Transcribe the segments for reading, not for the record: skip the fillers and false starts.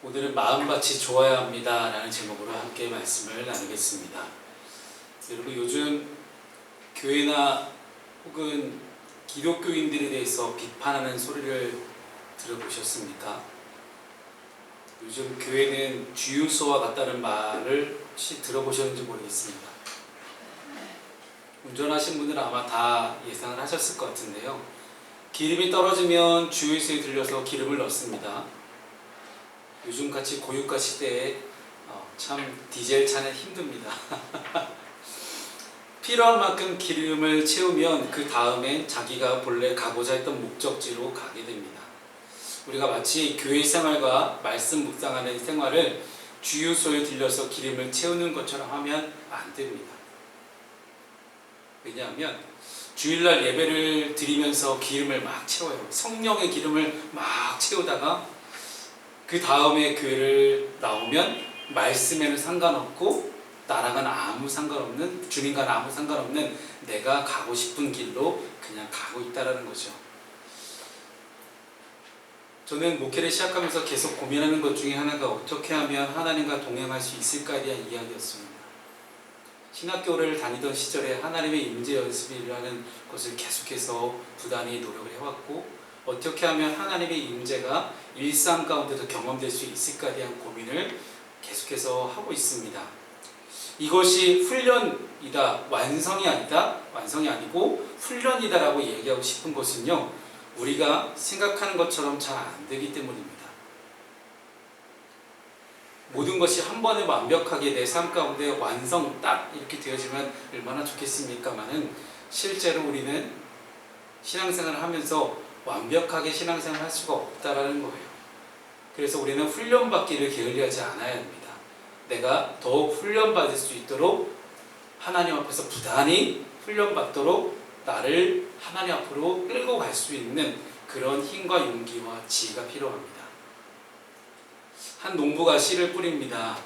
오늘은 마음밭이 좋아야 합니다 라는 제목으로 함께 말씀을 나누겠습니다. 여러분, 요즘 교회나 혹은 기독교인들에 대해서 비판하는 소리를 들어보셨습니까? 요즘 교회는 주유소와 같다는 말을 혹시 들어보셨는지 모르겠습니다. 운전하신 분들은 아마 다 예상을 하셨을 것 같은데요. 기름이 떨어지면 주유소에 들려서 기름을 넣습니다. 요즘같이 고유가 시대에 참 디젤 차는 힘듭니다. 필요한 만큼 기름을 채우면 그 다음에 자기가 본래 가고자 했던 목적지로 가게 됩니다. 우리가 마치 교회 생활과 말씀 묵상하는 생활을 주유소에 들려서 기름을 채우는 것처럼 하면 안 됩니다. 왜냐하면 주일날 예배를 드리면서 기름을 막 채워요. 성령의 기름을 막 채우다가 그 다음에 교회를 나오면 말씀에는 상관없고 나랑은 아무 상관없는, 주님과는 아무 상관없는 내가 가고 싶은 길로 그냥 가고 있다는 거죠. 저는 목회를 시작하면서 계속 고민하는 것 중에 하나가 어떻게 하면 하나님과 동행할 수 있을까에 대한 이야기였습니다. 신학교를 다니던 시절에 하나님의 임재 연습이라는 것을 계속해서 부단히 노력을 해왔고, 어떻게 하면 하나님의 임재가 일상 가운데도 경험될 수 있을까에 대한 고민을 계속해서 하고 있습니다. 이것이 훈련이다, 완성이 아니고 훈련이다라고 얘기하고 싶은 것은요, 우리가 생각하는 것처럼 잘 안 되기 때문입니다. 모든 것이 한 번에 완벽하게 내 삶 가운데 완성 딱 이렇게 되어지면 얼마나 좋겠습니까마는 실제로 우리는 신앙생활을 하면서 완벽하게 신앙생활을 할 수가 없다라는 거예요. 그래서 우리는 훈련받기를 게을리하지 않아야 합니다. 내가 더욱 훈련받을 수 있도록 하나님 앞에서 부단히 훈련받도록 나를 하나님 앞으로 끌고 갈 수 있는 그런 힘과 용기와 지혜가 필요합니다. 한 농부가 씨를 뿌립니다.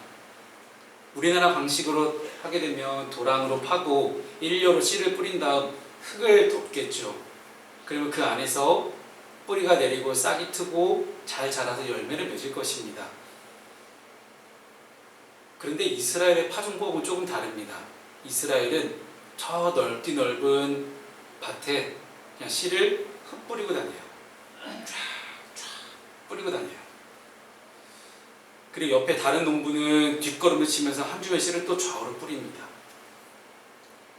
우리나라 방식으로 하게 되면 도랑으로 파고 일료로 씨를 뿌린 다음 흙을 덮겠죠. 그러면 그 안에서 뿌리가 내리고 싹이 트고 잘 자라서 열매를 맺을 것입니다. 그런데 이스라엘의 파종법은 조금 다릅니다. 이스라엘은 저 넓은 밭에 그냥 씨를 흙 뿌리고 다녀요. 쫙 뿌리고 다녀요. 그리고 옆에 다른 농부는 뒷걸음을 치면서 한 줌의 씨를 또 좌우로 뿌립니다.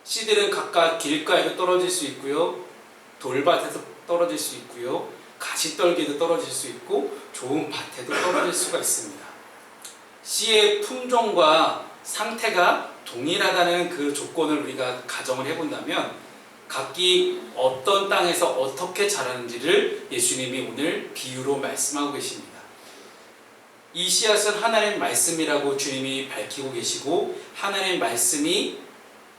씨들은 각각 길가에도 떨어질 수 있고요, 돌밭에서 떨어질 수 있고요, 가시떨기에도 떨어질 수 있고 좋은 밭에도 떨어질 수가 있습니다. 씨의 품종과 상태가 동일하다는 그 조건을 우리가 가정을 해본다면 각기 어떤 땅에서 어떻게 자라는지를 예수님이 오늘 비유로 말씀하고 계십니다. 이 씨앗은 하나님의 말씀이라고 주님이 밝히고 계시고, 하나님의 말씀이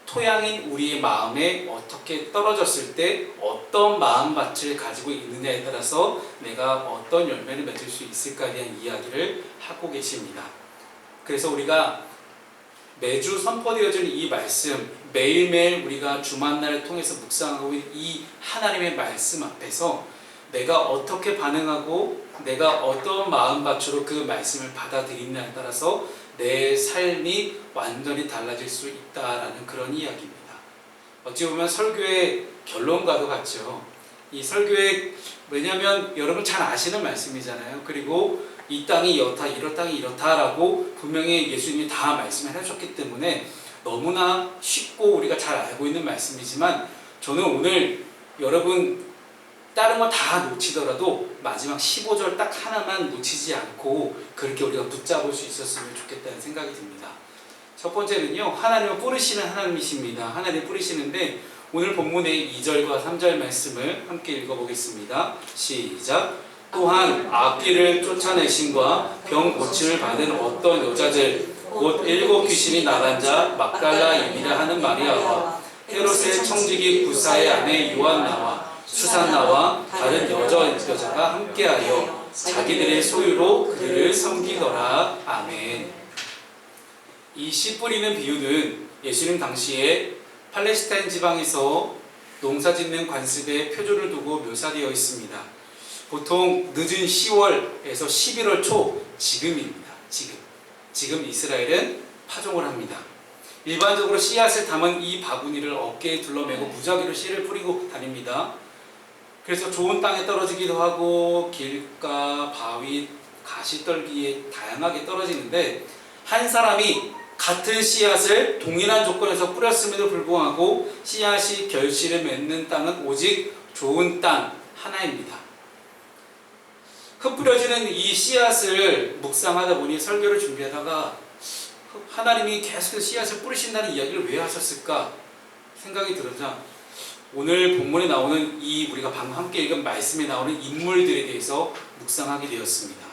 토양인 우리의 마음에 어떻게 떨어졌을 때 어떤 마음밭을 가지고 있느냐에 따라서 내가 어떤 열매를 맺을 수 있을까에 대한 이야기를 하고 계십니다. 그래서 우리가 매주 선포되어지는 이 말씀, 매일매일 우리가 주만날을 통해서 묵상하고 있는 이 하나님의 말씀 앞에서 내가 어떻게 반응하고 내가 어떤 마음밭으로 그 말씀을 받아들이느냐에 따라서 내 삶이 완전히 달라질 수 있다라는 그런 이야기입니다. 어찌 보면 설교의 결론과도 같죠. 이 설교의, 왜냐하면 여러분 잘 아시는 말씀이잖아요. 그리고 이 땅이 이렇다, 이 땅이 이렇다라고 분명히 예수님이 다 말씀을 해주셨기 때문에 너무나 쉽고 우리가 잘 알고 있는 말씀이지만, 저는 오늘 여러분 다른 거 다 놓치더라도 마지막 15절 딱 하나만 놓치지 않고 그렇게 우리가 붙잡을 수 있었으면 좋겠다는 생각이 듭니다. 첫 번째는요, 하나님은 뿌리시는 하나님이십니다. 하나님 뿌리시는데 오늘 본문의 2절과 3절 말씀을 함께 읽어보겠습니다. 시작. 또한 악귀를 쫓아내심과 병 고침을 받은 어떤 여자들 곧 7 귀신이 나간 자 막달라임이라 하는 마리아와 헤롯의 청지기 구사의 아내 요한나와 수산나와 다른 여자가 함께하여 자기들의 소유로 그들을 섬기더라. 아멘. 이 씨 뿌리는 비유는 예수님 당시에 팔레스타인 지방에서 농사짓는 관습에 표준을 두고 묘사되어 있습니다. 보통 늦은 10월에서 11월 초 지금입니다. 지금 이스라엘은 파종을 합니다. 일반적으로 씨앗을 담은 이 바구니를 어깨에 둘러매고 무작위로 씨를 뿌리고 다닙니다. 그래서 좋은 땅에 떨어지기도 하고 길가, 바위, 가시떨기에 다양하게 떨어지는데, 한 사람이 같은 씨앗을 동일한 조건에서 뿌렸음에도 불구하고 씨앗이 결실을 맺는 땅은 오직 좋은 땅 하나입니다. 흩뿌려지는 이 씨앗을 묵상하다 보니 설교를 준비하다가 하나님이 계속 씨앗을 뿌리신다는 이야기를 왜 하셨을까 생각이 들자, 오늘 본문에 나오는 이 우리가 방금 함께 읽은 말씀에 나오는 인물들에 대해서 묵상하게 되었습니다.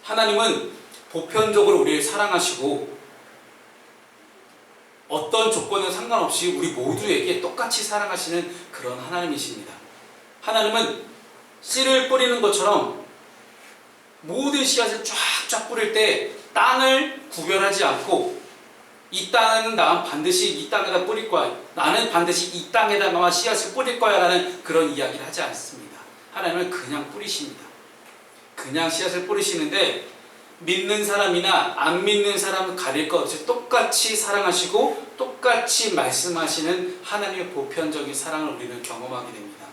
하나님은 보편적으로 우리를 사랑하시고 어떤 조건에 상관없이 우리 모두에게 똑같이 사랑하시는 그런 하나님이십니다. 하나님은 씨를 뿌리는 것처럼 모든 씨앗을 쫙쫙 뿌릴 때 땅을 구별하지 않고, 이 땅은 난 반드시 이 땅에다 뿌릴 거야, 나는 반드시 이 땅에다가 씨앗을 뿌릴 거야 라는 그런 이야기를 하지 않습니다. 하나님은 그냥 뿌리십니다. 그냥 씨앗을 뿌리시는데, 믿는 사람이나 안 믿는 사람은 가릴 것 없이 똑같이 사랑하시고 똑같이 말씀하시는 하나님의 보편적인 사랑을 우리는 경험하게 됩니다.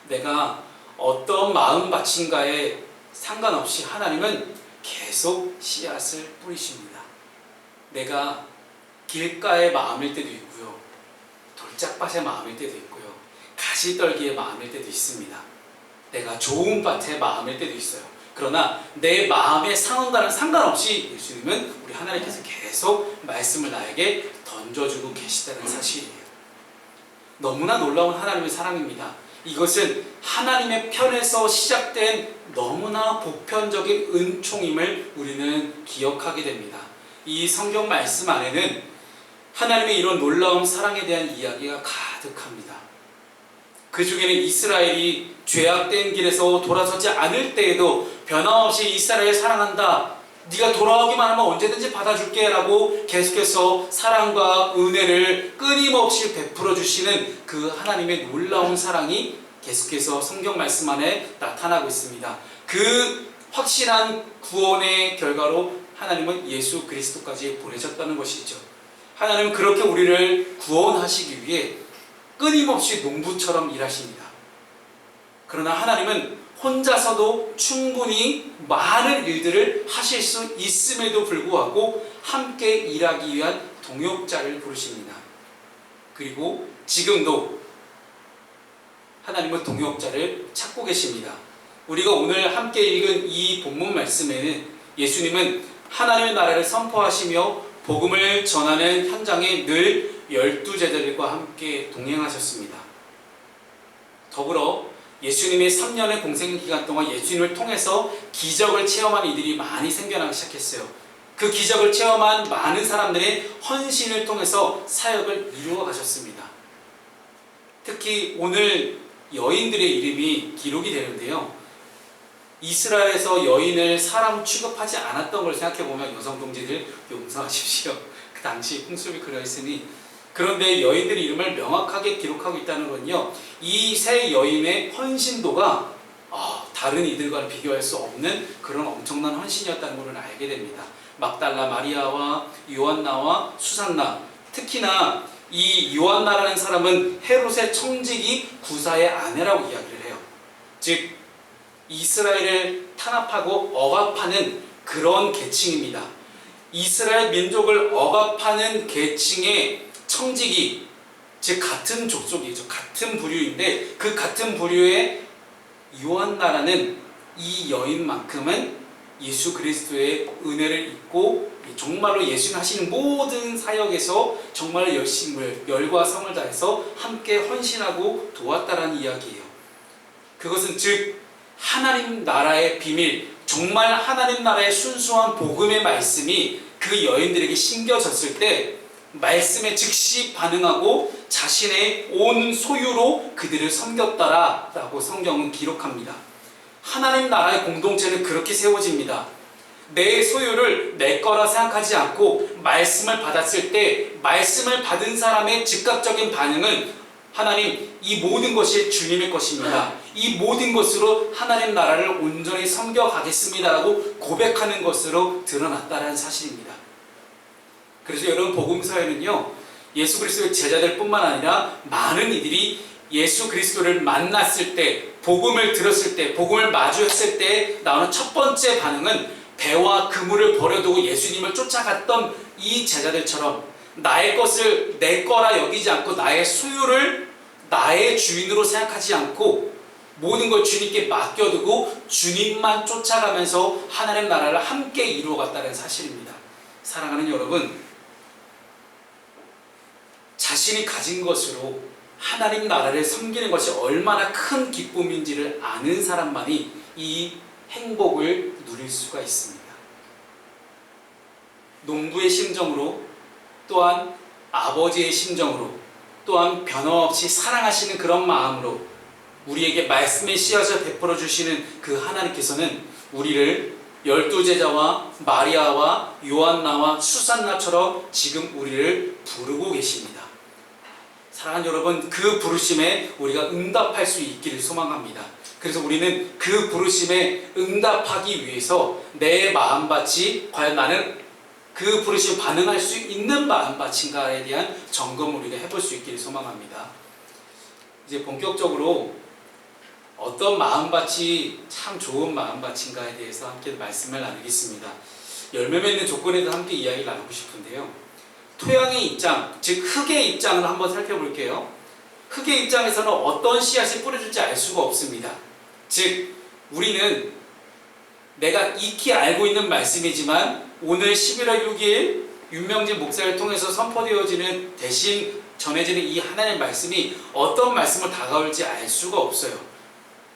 내가 어떤 마음밭인가에 상관없이 하나님은 계속 씨앗을 뿌리십니다. 내가 길가의 마음일 때도 있고요, 돌짝밭의 마음일 때도 있고요, 가시떨기의 마음일 때도 있습니다. 내가 좋은 밭의 마음일 때도 있어요. 그러나 내 마음의 상황과는 상관없이 예수님은, 우리 하나님께서 계속 말씀을 나에게 던져주고 계시다는 사실이에요. 너무나 놀라운 하나님의 사랑입니다. 이것은 하나님의 편에서 시작된 너무나 보편적인 은총임을 우리는 기억하게 됩니다. 이 성경 말씀 안에는 하나님의 이런 놀라운 사랑에 대한 이야기가 가득합니다. 그 중에는 이스라엘이 죄악된 길에서 돌아서지 않을 때에도 변함없이 이스라엘 사랑한다, 네가 돌아오기만 하면 언제든지 받아줄게 라고 계속해서 사랑과 은혜를 끊임없이 베풀어 주시는 그 하나님의 놀라운 사랑이 계속해서 성경 말씀 안에 나타나고 있습니다. 그 확실한 구원의 결과로 하나님은 예수 그리스도까지 보내셨다는 것이죠. 하나님은 그렇게 우리를 구원하시기 위해 끊임없이 농부처럼 일하십니다. 그러나 하나님은 혼자서도 충분히 많은 일들을 하실 수 있음에도 불구하고 함께 일하기 위한 동역자를 부르십니다. 그리고 지금도 하나님은 동역자를 찾고 계십니다. 우리가 오늘 함께 읽은 이 본문 말씀에는 예수님은 하나님의 나라를 선포하시며 복음을 전하는 현장에 늘 12제자들과 함께 동행하셨습니다. 더불어 예수님의 3년의 공생기간 동안 예수님을 통해서 기적을 체험한 이들이 많이 생겨나기 시작했어요. 그 기적을 체험한 많은 사람들의 헌신을 통해서 사역을 이루어 가셨습니다. 특히 오늘 여인들의 이름이 기록이 되는데요, 이스라엘에서 여인을 사람 취급하지 않았던 걸 생각해보면, 여성 동지들 용서하십시오, 그 당시 풍습이 그러했으니, 그런데 여인들의 이름을 명확하게 기록하고 있다는 건요, 이 세 여인의 헌신도가 다른 이들과는 비교할 수 없는 그런 엄청난 헌신이었다는 것을 알게 됩니다. 막달라 마리아와 요한나와 수산나, 특히나 이 요한나라는 사람은 헤롯의 청지기 구사의 아내라고 이야기를 해요. 즉 이스라엘을 탄압하고 억압하는 그런 계층입니다. 이스라엘 민족을 억압하는 계층의 청지기, 즉 같은 족속이죠. 같은 부류인데 그 같은 부류의 요한나라는 이 여인만큼은 예수 그리스도의 은혜를 입고 정말로 예수님 하시는 모든 사역에서 정말 열과 성을 다해서 함께 헌신하고 도왔다라는 이야기예요. 그것은 즉 하나님 나라의 비밀, 정말 하나님 나라의 순수한 복음의 말씀이 그 여인들에게 심겨졌을 때 말씀에 즉시 반응하고 자신의 온 소유로 그들을 섬겼다라고 성경은 기록합니다. 하나님 나라의 공동체는 그렇게 세워집니다. 내 소유를 내 거라 생각하지 않고 말씀을 받았을 때 말씀을 받은 사람의 즉각적인 반응은 하나님, 이 모든 것이 주님의 것입니다. 이 모든 것으로 하나님 나라를 온전히 섬겨가겠습니다라고 고백하는 것으로 드러났다는 사실입니다. 그래서 여러분, 복음서에는요, 예수 그리스도의 제자들 뿐만 아니라 많은 이들이 예수 그리스도를 만났을 때, 복음을 들었을 때, 복음을 마주했을 때 나오는 첫 번째 반응은 배와 그물을 버려두고 예수님을 쫓아갔던 이 제자들처럼 나의 것을 내 거라 여기지 않고 나의 소유를 나의 주인으로 생각하지 않고 모든 걸 주님께 맡겨두고 주님만 쫓아가면서 하나님 나라를 함께 이루어갔다는 사실입니다. 사랑하는 여러분, 자신이 가진 것으로 하나님 나라를 섬기는 것이 얼마나 큰 기쁨인지를 아는 사람만이 이 행복을 누릴 수가 있습니다. 농부의 심정으로, 또한 아버지의 심정으로, 또한 변함없이 사랑하시는 그런 마음으로 우리에게 말씀의 씨앗을 베풀어 주시는 그 하나님께서는 우리를 12제자와 마리아와 요한나와 수산나처럼 지금 우리를 부르고 계십니다. 사랑하는 여러분, 그 부르심에 우리가 응답할 수 있기를 소망합니다. 그래서 우리는 그 부르심에 응답하기 위해서 내 마음밭이 과연 나는 그 부르심 반응할 수 있는 마음밭인가에 대한 점검을 우리가 해볼 수 있기를 소망합니다. 이제 본격적으로 어떤 마음밭이 참 좋은 마음밭인가에 대해서 함께 말씀을 나누겠습니다. 열매 맺는 조건에 대해서 함께 이야기를 나누고 싶은데요. 토양의 입장, 즉 흙의 입장을 한번 살펴볼게요. 흙의 입장에서는 어떤 씨앗이 뿌려질지 알 수가 없습니다. 즉 우리는 내가 익히 알고 있는 말씀이지만 오늘 11월 6일 윤명진 목사를 통해서 선포되어지는 대신 전해지는 이 하나님의 말씀이 어떤 말씀을 다가올지 알 수가 없어요.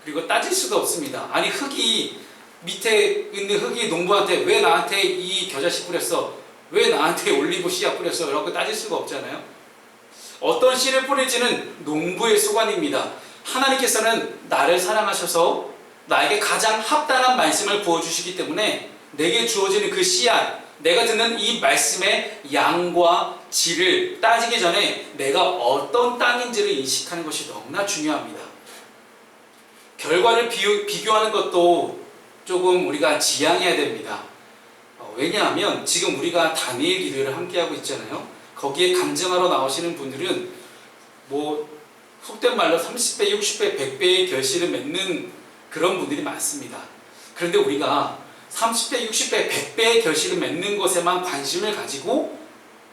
그리고 따질 수도 없습니다. 아니 흙이 밑에 있는 흙이 농부한테 왜 나한테 이 겨자씨 뿌렸어? 왜 나한테 올리브 씨앗 뿌렸어? 라고 따질 수가 없잖아요. 어떤 씨를 뿌릴지는 농부의 소관입니다. 하나님께서는 나를 사랑하셔서 나에게 가장 합당한 말씀을 부어주시기 때문에 내게 주어지는 그 씨앗, 내가 듣는 이 말씀의 양과 질을 따지기 전에 내가 어떤 땅인지를 인식하는 것이 너무나 중요합니다. 결과를 비교하는 것도 조금 우리가 지양해야 됩니다. 왜냐하면 지금 우리가 다니엘 기도회를 함께하고 있잖아요. 거기에 간증하러 나오시는 분들은 속된 말로 30배, 60배, 100배의 결실을 맺는 그런 분들이 많습니다. 그런데 우리가 30배, 60배, 100배의 결실을 맺는 것에만 관심을 가지고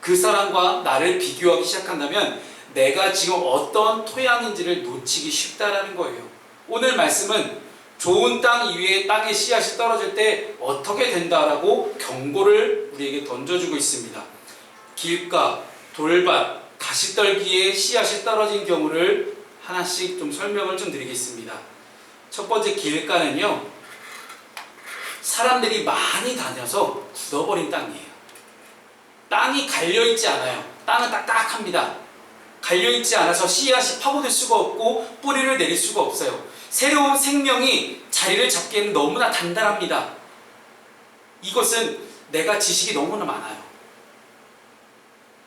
그 사람과 나를 비교하기 시작한다면 내가 지금 어떤 토양인지를 놓치기 쉽다라는 거예요. 오늘 말씀은 좋은 땅 이외의 땅에 씨앗이 떨어질 때 어떻게 된다라고 경고를 우리에게 던져주고 있습니다. 길가, 돌밭, 가시떨기에 씨앗이 떨어진 경우를 하나씩 좀 설명을 좀 드리겠습니다. 첫 번째 길가는요, 사람들이 많이 다녀서 굳어버린 땅이에요. 땅이 갈려있지 않아요. 땅은 딱딱합니다. 갈려있지 않아서 씨앗이 파고들 수가 없고 뿌리를 내릴 수가 없어요. 새로운 생명이 자리를 잡기에는 너무나 단단합니다. 이것은 내가 지식이 너무나 많아요.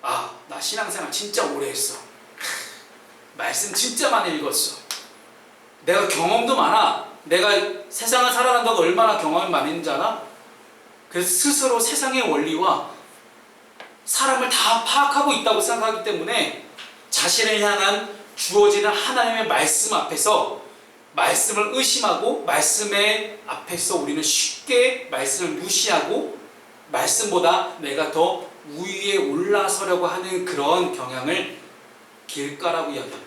나 신앙생활 진짜 오래 했어. 말씀 진짜 많이 읽었어. 내가 경험도 많아. 내가 세상을 살아간다고 얼마나 경험이 많이 있는지 알아? 그래서 스스로 세상의 원리와 사람을 다 파악하고 있다고 생각하기 때문에 자신을 향한 주어지는 하나님의 말씀 앞에서 말씀을 의심하고 말씀의 앞에서 우리는 쉽게 말씀을 무시하고 말씀보다 내가 더 우위에 올라서려고 하는 그런 경향을 길가라고 이야기합니다.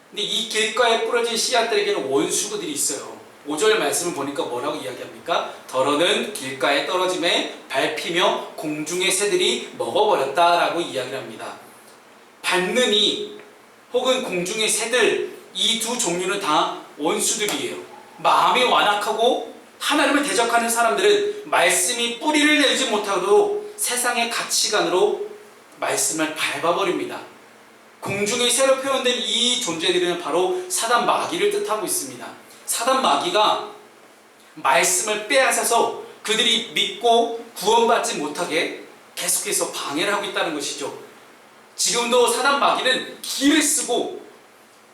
근데 이 길가에 뿌려진 씨앗들에게는 원수들이 있어요. 5절 말씀을 보니까 뭐라고 이야기합니까? 더러는 길가에 떨어짐에 밟히며 공중의 새들이 먹어버렸다라고 이야기를 합니다. 밟는 이 혹은 공중의 새들, 이 두 종류는 다 원수들이에요. 마음이 완악하고 하나님을 대적하는 사람들은 말씀이 뿌리를 내지 못하고 세상의 가치관으로 말씀을 밟아버립니다. 공중의 새로 표현된 이 존재들은 바로 사단 마귀를 뜻하고 있습니다. 사단 마귀가 말씀을 빼앗아서 그들이 믿고 구원받지 못하게 계속해서 방해를 하고 있다는 것이죠. 지금도 사단 마귀는 기를 쓰고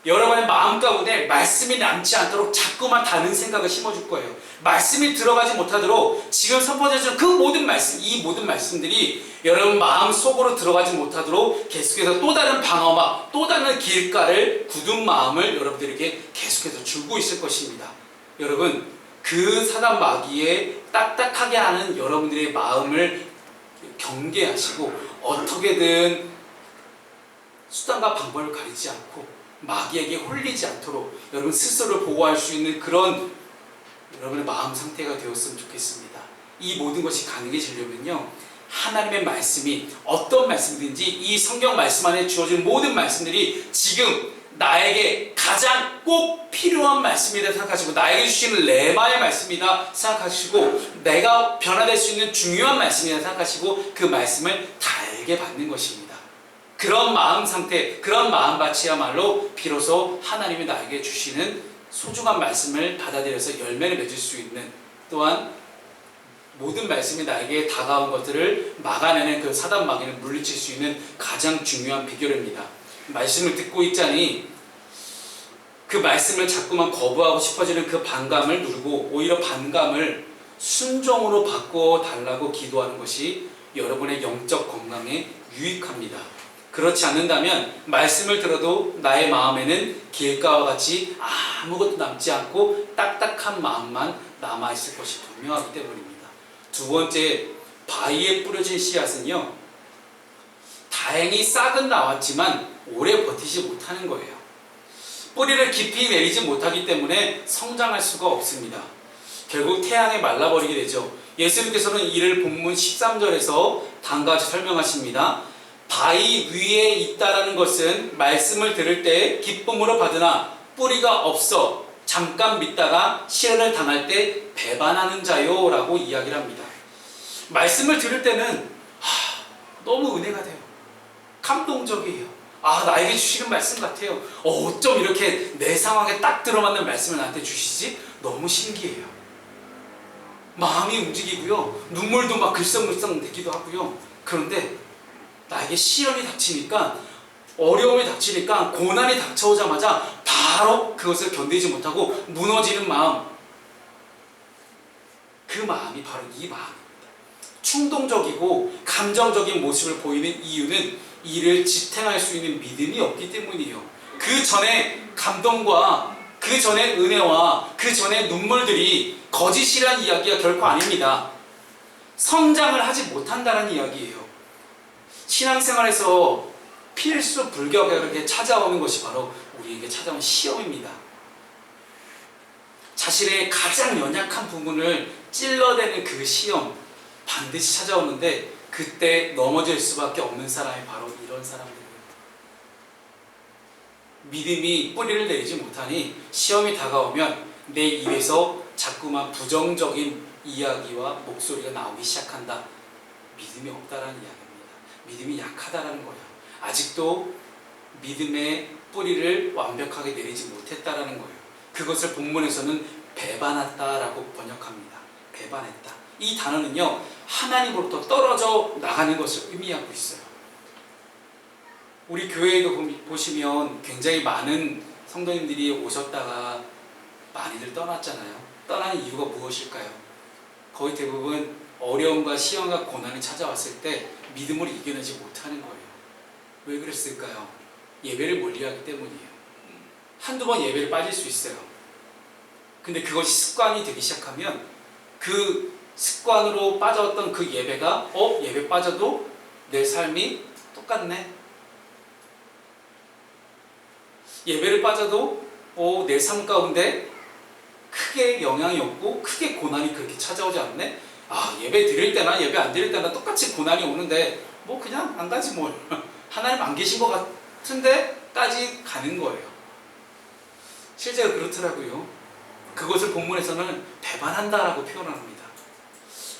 여러분의 마음 가운데 말씀이 남지 않도록 자꾸만 다른 생각을 심어줄 거예요. 말씀이 들어가지 못하도록 지금 선포되어진 그 모든 말씀, 이 모든 말씀들이 여러분 마음 속으로 들어가지 못하도록 계속해서 또 다른 방어막, 또 다른 길가를 굳은 마음을 여러분들에게 계속해서 주고 있을 것입니다. 여러분, 그 사단 마귀에 딱딱하게 하는 여러분들의 마음을 경계하시고 어떻게든 수단과 방법을 가리지 않고 마귀에게 홀리지 않도록 여러분 스스로를 보호할 수 있는 그런 여러분의 마음 상태가 되었으면 좋겠습니다. 이 모든 것이 가능해지려면요, 하나님의 말씀이 어떤 말씀이든지 이 성경 말씀 안에 주어진 모든 말씀들이 지금 나에게 가장 꼭 필요한 말씀이다 생각하시고, 나에게 주시는 레마의 말씀이다 생각하시고, 내가 변화될 수 있는 중요한 말씀이다 생각하시고 그 말씀을 달게 받는 것입니다. 그런 마음 상태, 그런 마음밭이야말로 비로소 하나님이 나에게 주시는 소중한 말씀을 받아들여서 열매를 맺을 수 있는, 또한 모든 말씀이 나에게 다가온 것들을 막아내는 그 사단 마귀를 물리칠 수 있는 가장 중요한 비결입니다. 말씀을 듣고 있자니 그 말씀을 자꾸만 거부하고 싶어지는 그 반감을 누르고 오히려 반감을 순종으로 바꿔달라고 기도하는 것이 여러분의 영적 건강에 유익합니다. 그렇지 않는다면 말씀을 들어도 나의 마음에는 길가와 같이 아무것도 남지 않고 딱딱한 마음만 남아있을 것이 분명하기 때문입니다. 두 번째, 바위에 뿌려진 씨앗은요, 다행히 싹은 나왔지만 오래 버티지 못하는 거예요. 뿌리를 깊이 내리지 못하기 때문에 성장할 수가 없습니다. 결국 태양에 말라버리게 되죠. 예수님께서는 이를 본문 13절에서 다음과 같이 설명하십니다. 바위 위에 있다라는 것은 말씀을 들을 때 기쁨으로 받으나 뿌리가 없어 잠깐 믿다가 시련을 당할 때 배반하는 자요 라고 이야기를 합니다. 말씀을 들을 때는 너무 은혜가 돼요. 감동적이에요. 나에게 주시는 말씀 같아요. 어쩜 이렇게 내 상황에 딱 들어맞는 말씀을 나한테 주시지? 너무 신기해요. 마음이 움직이고요, 눈물도 막 글썽글썽 되기도 하고요. 그런데 나에게 시련이 닥치니까, 어려움이 닥치니까, 고난이 닥쳐오자마자 바로 그것을 견디지 못하고 무너지는 마음, 그 마음이 바로 이 마음입니다. 충동적이고 감정적인 모습을 보이는 이유는 이를 지탱할 수 있는 믿음이 없기 때문이에요. 그 전에 감동과 그 전에 은혜와 그 전에 눈물들이 거짓이란 이야기가 결코 아닙니다. 성장을 하지 못한다는 이야기예요. 신앙생활에서 필수 불가결하게 찾아오는 것이 바로 우리에게 찾아온 시험입니다. 자신의 가장 연약한 부분을 찔러대는 그 시험, 반드시 찾아오는데 그때 넘어질 수밖에 없는 사람이 바로 이런 사람들이에요. 믿음이 뿌리를 내리지 못하니 시험이 다가오면 내 입에서 자꾸만 부정적인 이야기와 목소리가 나오기 시작한다. 믿음이 없다라는 이야기입니다. 믿음이 약하다라는 거예요. 아직도 믿음의 뿌리를 완벽하게 내리지 못했다라는 거예요. 그것을 본문에서는 배반했다라고 번역합니다. 배반했다. 이 단어는요, 하나님으로부터 떨어져 나가는 것을 의미하고 있어요. 우리 교회에도 보시면 굉장히 많은 성도님들이 오셨다가 많이들 떠났잖아요. 떠나는 이유가 무엇일까요? 거의 대부분 어려움과 시험과 고난이 찾아왔을 때 믿음으로 이겨내지 못하는 거예요. 왜 그랬을까요? 예배를 멀리하기 때문이에요. 한두 번 예배를 빠질 수 있어요. 근데 그것이 습관이 되기 시작하면 그 습관으로 빠졌던 그 예배가 예배 빠져도 내 삶이 똑같네. 예배를 빠져도 내 삶 가운데 크게 영향이 없고 크게 고난이 그렇게 찾아오지 않네. 예배 드릴 때나 예배 안 드릴 때나 똑같이 고난이 오는데 뭐 그냥 안 가지 뭘. 하나님 안 계신 것 같은데 까지 가는 거예요. 실제로 그렇더라고요. 그것을 본문에서는 배반한다라고 표현합니다.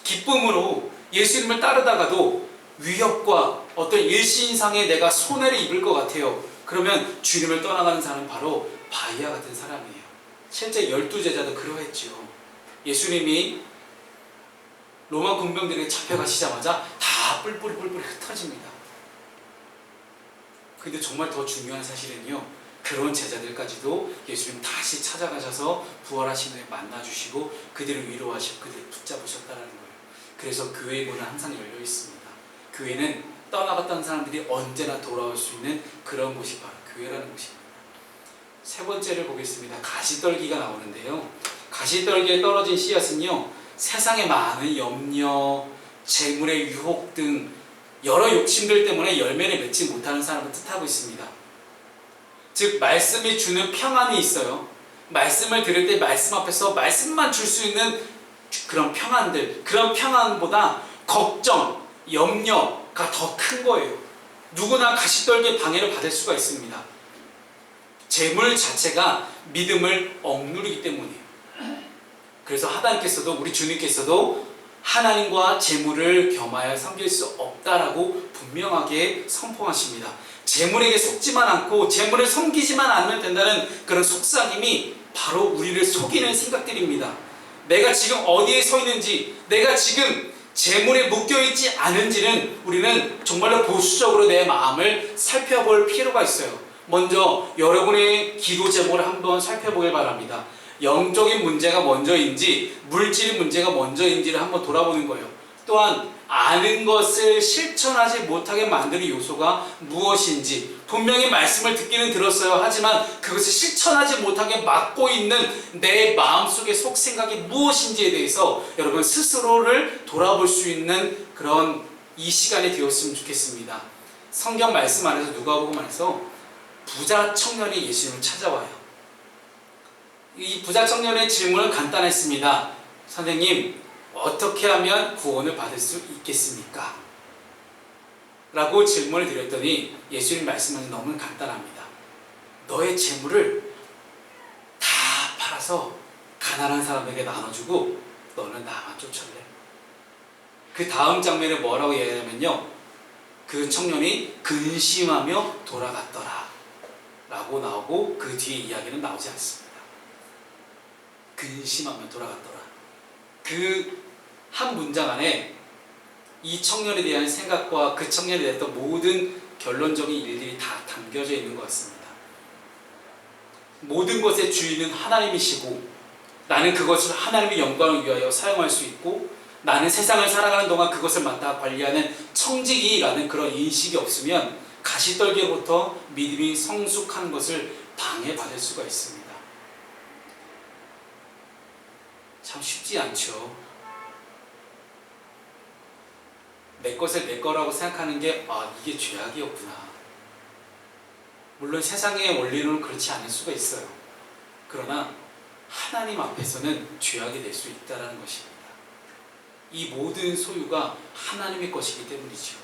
기쁨으로 예수님을 따르다가도 위협과 어떤 일시인상에 내가 손해를 입을 것 같아요. 그러면 주님을 떠나가는 사람은 바로 바위와 같은 사람이에요. 실제 12제자도 그러했죠. 예수님이 로마 군병들에게 잡혀가시자마자 다 뿔뿔이 흩어집니다. 근데 정말 더 중요한 사실은요, 그런 제자들까지도 예수님 다시 찾아가셔서 부활하신 후에 만나주시고 그들을 위로하시고 그들을 붙잡으셨다는 거예요. 그래서 교회 문은 항상 열려 있습니다. 교회는 떠나갔던 사람들이 언제나 돌아올 수 있는 그런 곳이 바로 교회라는 곳입니다. 세 번째를 보겠습니다. 가시떨기가 나오는데요. 가시떨기에 떨어진 씨앗은요, 세상의 많은 염려, 재물의 유혹 등 여러 욕심들 때문에 열매를 맺지 못하는 사람을 뜻하고 있습니다. 즉 말씀이 주는 평안이 있어요. 말씀을 들을 때 말씀 앞에서 말씀만 줄 수 있는 그런 평안들, 그런 평안보다 걱정, 염려가 더 큰 거예요. 누구나 가시떨기에 방해를 받을 수가 있습니다. 재물 자체가 믿음을 억누르기 때문이에요. 그래서 하나님께서도, 우리 주님께서도 하나님과 재물을 겸하여 섬길 수 없다라고 분명하게 선포하십니다. 재물에게 속지만 않고 재물을 섬기지만 않으면 된다는 그런 속삭임이 바로 우리를 속이는 생각들입니다. 내가 지금 어디에 서 있는지, 내가 지금 재물에 묶여있지 않은지는 우리는 정말로 보수적으로 내 마음을 살펴볼 필요가 있어요. 먼저 여러분의 기도 제목을 한번 살펴보길 바랍니다. 영적인 문제가 먼저인지 물질의 문제가 먼저인지를 한번 돌아보는 거예요. 또한 아는 것을 실천하지 못하게 만드는 요소가 무엇인지, 분명히 말씀을 듣기는 들었어요. 하지만 그것을 실천하지 못하게 막고 있는 내 마음속의 속생각이 무엇인지에 대해서 여러분 스스로를 돌아볼 수 있는 그런 이 시간이 되었으면 좋겠습니다. 성경 말씀 안에서 누가복음에서 부자 청년이 예수님을 찾아와요. 이 부자 청년의 질문은 간단했습니다. 선생님, 어떻게 하면 구원을 받을 수 있겠습니까? 라고 질문을 드렸더니 예수님 말씀은 너무 간단합니다. 너의 재물을 다 팔아서 가난한 사람에게 나눠주고 너는 나만 쫓아내. 그 다음 장면에 뭐라고 얘기하냐면요, 그 청년이 근심하며 돌아갔더라 라고 나오고 그 뒤에 이야기는 나오지 않습니다. 근심하며 돌아갔더라. 그 한 문장 안에 이 청년에 대한 생각과 그 청년에 대한 모든 결론적인 일들이 다 담겨져 있는 것 같습니다. 모든 것의 주인은 하나님이시고 나는 그것을 하나님의 영광을 위하여 사용할 수 있고 나는 세상을 살아가는 동안 그것을 맡아 관리하는 청지기라는 그런 인식이 없으면 가시떨기로부터 믿음이 성숙한 것을 방해받을 수가 있습니다. 참 쉽지 않죠. 내 것을 내 거라고 생각하는 게 이게 죄악이었구나. 물론 세상의 원리로는 그렇지 않을 수가 있어요. 그러나 하나님 앞에서는 죄악이 될 수 있다는 것입니다. 이 모든 소유가 하나님의 것이기 때문이죠.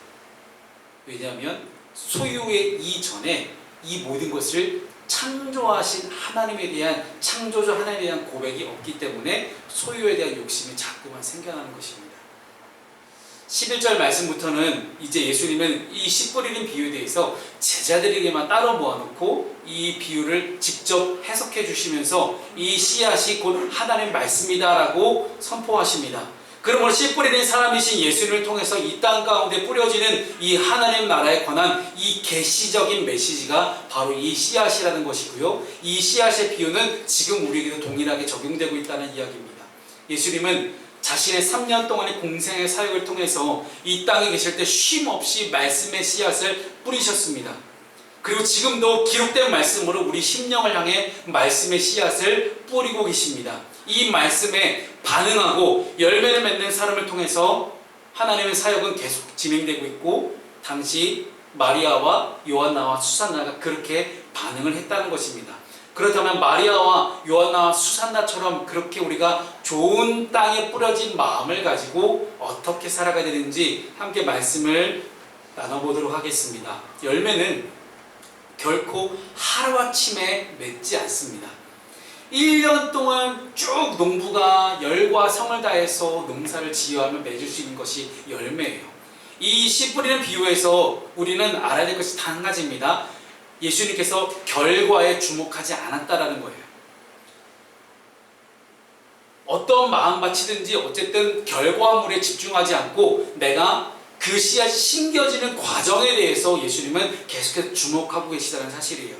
왜냐하면 소유의 이전에 이 모든 것을 창조하신 하나님에 대한, 창조주 하나님에 대한 고백이 없기 때문에 소유에 대한 욕심이 자꾸만 생겨나는 것입니다. 11절 말씀부터는 이제 예수님은 이 씨 뿌리는 비유에 대해서 제자들에게만 따로 모아놓고 이 비유를 직접 해석해 주시면서 이 씨앗이 곧 하나님의 말씀이다 라고 선포하십니다. 그러므로 씨 뿌리는 사람이신 예수님을 통해서 이 땅 가운데 뿌려지는 이 하나님 나라에 관한 이 계시적인 메시지가 바로 이 씨앗이라는 것이고요. 이 씨앗의 비유는 지금 우리에게도 동일하게 적용되고 있다는 이야기입니다. 예수님은 자신의 3년 동안의 공생의 사역을 통해서 이 땅에 계실 때 쉼없이 말씀의 씨앗을 뿌리셨습니다. 그리고 지금도 기록된 말씀으로 우리 심령을 향해 말씀의 씨앗을 뿌리고 계십니다. 이 말씀에 반응하고 열매를 맺는 사람을 통해서 하나님의 사역은 계속 진행되고 있고 당시 마리아와 요한나와 수산나가 그렇게 반응을 했다는 것입니다. 그렇다면 마리아와 요한나와 수산나처럼 그렇게 우리가 좋은 땅에 뿌려진 마음을 가지고 어떻게 살아가야 되는지 함께 말씀을 나눠보도록 하겠습니다. 열매는 결코 하루아침에 맺지 않습니다. 1년 동안 쭉 농부가 열과 성을 다해서 농사를 지어하며 맺을 수 있는 것이 열매예요. 이 씨 뿌리는 비유에서 우리는 알아야 될 것이 단 한 가지입니다. 예수님께서 결과에 주목하지 않았다라는 거예요. 어떤 마음밭이든지 어쨌든 결과물에 집중하지 않고 내가 그 씨앗이 심겨지는 과정에 대해서 예수님은 계속해서 주목하고 계시다는 사실이에요.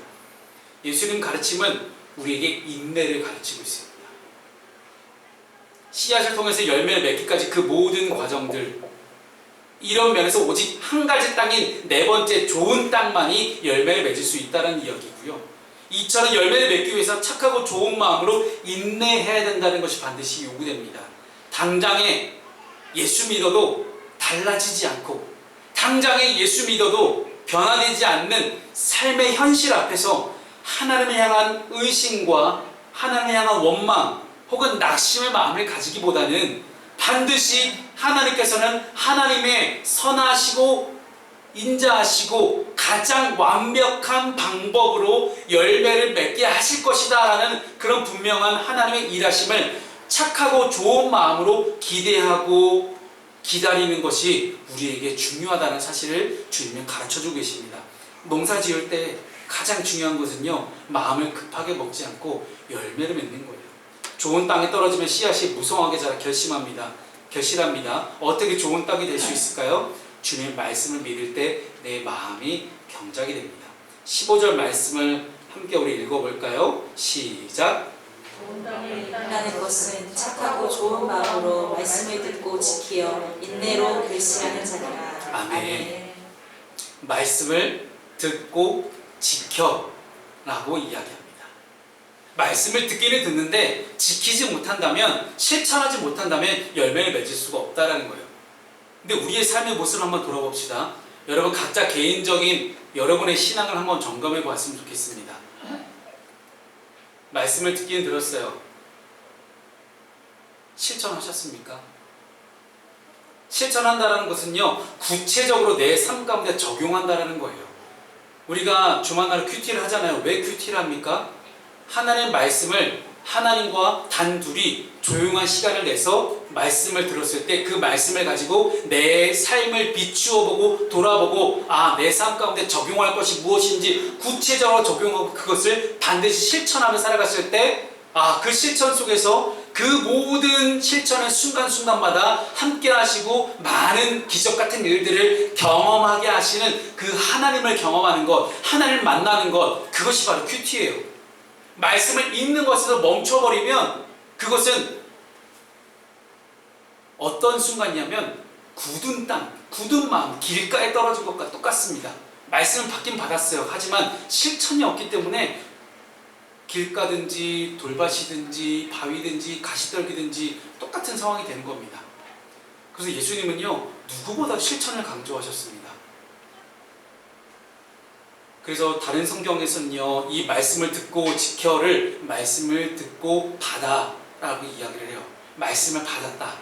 예수님 가르침은 우리에게 인내를 가르치고 있습니다. 씨앗을 통해서 열매를 맺기까지 그 모든 과정들, 이런 면에서 오직 한 가지 땅인 네 번째 좋은 땅만이 열매를 맺을 수 있다는 이야기고요. 이처럼 열매를 맺기 위해서 착하고 좋은 마음으로 인내해야 된다는 것이 반드시 요구됩니다. 당장에 예수 믿어도 달라지지 않고, 당장에 예수 믿어도 변화되지 않는 삶의 현실 앞에서 하나님을 향한 의심과 하나님을 향한 원망 혹은 낙심의 마음을 가지기보다는 반드시 하나님께서는 하나님의 선하시고 인자하시고 가장 완벽한 방법으로 열매를 맺게 하실 것이다 라는 그런 분명한 하나님의 일하심을 착하고 좋은 마음으로 기대하고 기다리는 것이 우리에게 중요하다는 사실을 주님은 가르쳐주고 계십니다. 농사 지을 때 가장 중요한 것은요, 마음을 급하게 먹지 않고 열매를 맺는 거예요. 좋은 땅에 떨어지면 씨앗이 무성하게 자라 결실합니다. 어떻게 좋은 땅이 될 수 있을까요? 주님의 말씀을 믿을 때 내 마음이 경작이 됩니다. 15절 말씀을 함께 우리 읽어볼까요? 시작. 좋은 땅에 있다는 것은 착하고 좋은 마음으로 말씀을 듣고 지키어 인내로 결실하는 자니라. 아멘. 말씀을 듣고 지켜 라고 이야기합니다. 말씀을 듣기는 듣는데 지키지 못한다면, 실천하지 못한다면 열매를 맺을 수가 없다라는 거예요. 근데 우리의 삶의 모습을 한번 돌아봅시다. 여러분 각자 개인적인 여러분의 신앙을 한번 점검해 보았으면 좋겠습니다. 말씀을 듣기는 들었어요. 실천하셨습니까? 실천한다는 것은요, 구체적으로 내 삶 가운데 적용한다는 거예요. 우리가 주말날 큐티를 하잖아요. 왜 큐티를 합니까? 하나님의 말씀을 하나님과 단둘이 조용한 시간을 내서 말씀을 들었을 때 그 말씀을 가지고 내 삶을 비추어 보고 돌아보고, 내 삶 가운데 적용할 것이 무엇인지 구체적으로 적용하고 그것을 반드시 실천하며 살아갔을 때, 그 실천 속에서 그 모든 실천의 순간순간마다 함께 하시고 많은 기적 같은 일들을 경험하게 하시는 그 하나님을 경험하는 것, 하나님을 만나는 것, 그것이 바로 큐티예요. 말씀을 읽는 것에서 멈춰버리면 그것은 어떤 순간이냐면 굳은 땅, 굳은 마음, 길가에 떨어진 것과 똑같습니다. 말씀은 받긴 받았어요. 하지만 실천이 없기 때문에 길가든지 돌밭이든지 바위든지 가시떨기든지 똑같은 상황이 되는 겁니다. 그래서 예수님은요, 누구보다 실천을 강조하셨습니다. 그래서 다른 성경에서는요, 이 말씀을 듣고 지켜를 말씀을 듣고 받아 라고 이야기를 해요. 말씀을 받았다.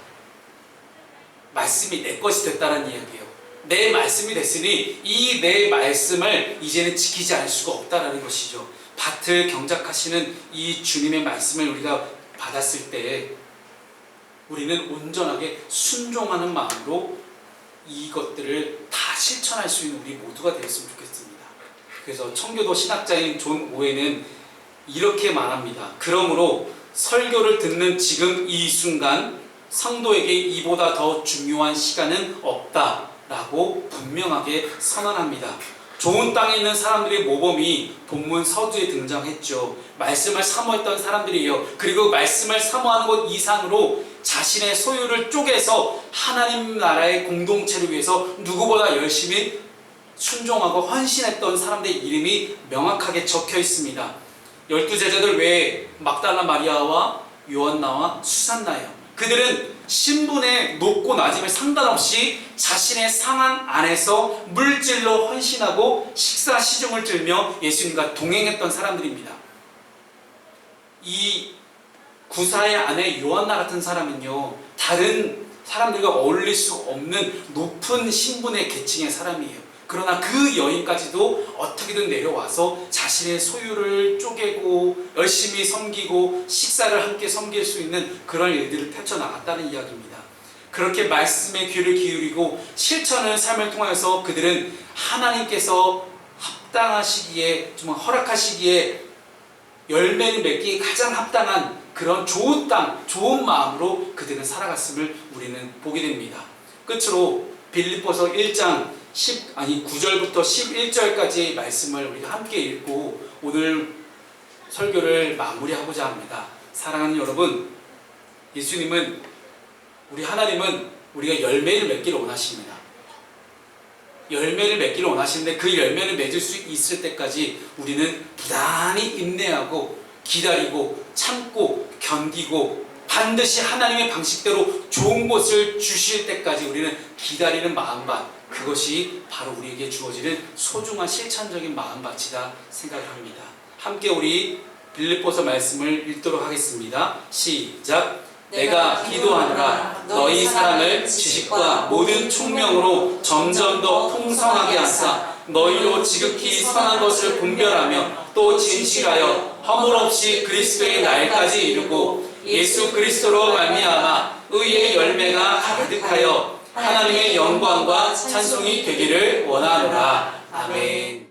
말씀이 내 것이 됐다는 이야기예요. 내 말씀이 됐으니 이 내 말씀을 이제는 지키지 않을 수가 없다라는 것이죠. 밭을 경작하시는 이 주님의 말씀을 우리가 받았을 때 우리는 온전하게 순종하는 마음으로 이것들을 다 실천할 수 있는 우리 모두가 되었으면 좋겠습니다. 그래서 청교도 신학자인 존 오웬은 이렇게 말합니다. 그러므로 설교를 듣는 지금 이 순간 성도에게 이보다 더 중요한 시간은 없다라고 분명하게 선언합니다. 좋은 땅에 있는 사람들의 모범이 본문 서두에 등장했죠. 말씀을 사모했던 사람들이에요. 그리고 말씀을 사모하는 것 이상으로 자신의 소유를 쪼개서 하나님 나라의 공동체를 위해서 누구보다 열심히 순종하고 헌신했던 사람들의 이름이 명확하게 적혀 있습니다. 12제자들 외에 막달라 마리아와 요한나와 수산나예요. 그들은 신분의 높고 낮음에 상관없이 자신의 상황 안에서 물질로 헌신하고 식사 시중을 들며 예수님과 동행했던 사람들입니다. 이 구사의 아내 요한나 같은 사람은요, 다른 사람들과 어울릴 수 없는 높은 신분의 계층의 사람이에요. 그러나 그 여인까지도 어떻게든 내려와서 자신의 소유를 쪼개고 열심히 섬기고 식사를 함께 섬길 수 있는 그런 일들을 펼쳐나갔다는 이야기입니다. 그렇게 말씀에 귀를 기울이고 실천의 삶을 통해서 그들은 하나님께서 합당하시기에, 정말 허락하시기에 열매를 맺기에 가장 합당한 그런 좋은 땅, 좋은 마음으로 그들은 살아갔음을 우리는 보게 됩니다. 끝으로 빌립보서 1장 9절부터 11절까지의 말씀을 우리가 함께 읽고 오늘 설교를 마무리하고자 합니다. 사랑하는 여러분, 예수님은, 우리 하나님은 우리가 열매를 맺기를 원하십니다. 열매를 맺기를 원하시는데 그 열매를 맺을 수 있을 때까지 우리는 부단히 인내하고 기다리고 참고 견디고 반드시 하나님의 방식대로 좋은 것을 주실 때까지 우리는 기다리는 마음밭, 그것이 바로 우리에게 주어지는 소중한 실천적인 마음밭이다 생각을 합니다. 함께 우리 빌립보서 말씀을 읽도록 하겠습니다. 시작. 내가 기도하노라 너희 사랑을 지식과 모든 총명으로 점점 더 풍성하게 하사 너희로 지극히 선한 것을 분별하며 또 진실하여 허물 없이 그리스도의 날까지 이루고 예수 그리스도로 말미암아 의의 열매가 가득하여 하나님의 영광과 찬송이 되기를 원하노라. 아멘.